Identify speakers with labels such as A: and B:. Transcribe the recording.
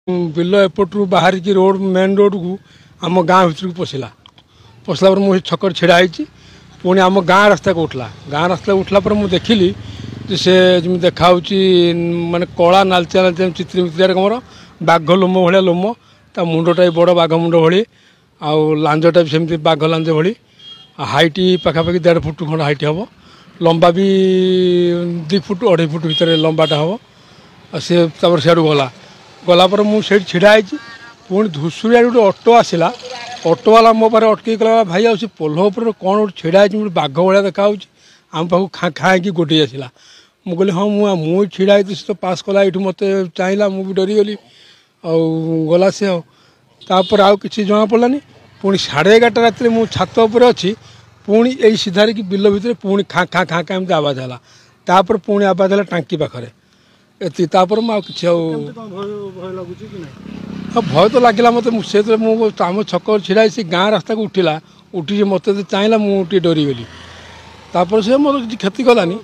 A: bill एपटू बाहर की road main road को आम गाँ भर पशिला पशिला मुझे छक छिड़ा पुणी आम गाँ रास्ता को उठला गाँ रास्ता उठला पर मुझे देखिली से जमी देखा माने कला नालचिया नालचिया चित्री मित्रिया रकमर बाघ लोम भाया लोम ता मुंडटा भी बड़ बाघ मुंड भली आउ लांजटा भी सेमती बाघ लांज भली हाइट पाखापाखि 1.5 फुट खंड हाइट हम लंबा भी 2 फुट 2.5 फुट भितर लंबाटा हम सी सियाड़ गला गलापर मुझे छिड़ा पुणी धूसुरिया गोटे ऑटो आसला ऑटो वाला मो पारे अटक गला भाई आस पोल उपर कौन गोटे छिड़ा बाघ भाया देखा आम पाक खाँ खाँ कि गोटे आसला मुझे हाँ मुझे छिड़ा तो पास कला ये मत चाहिए मुझे डरीगली गला से तापर आउ कि जना पड़ानी पुणी 11:30 रात मुझे छात उपर अच्छी पुणी यही सीधार की बिल भितर पुणी खाँ खाँ खाँ खाँ एमती आवाज है तापर पुणी आवाज है टांकी पाखे एति तापर कि भय तो लगे मत से आम छक छिड़ा से गाँ रास्ता को उठिला उठी मत चाहिए मुझे डरीगली तापर से मोर किसी क्षति कलानी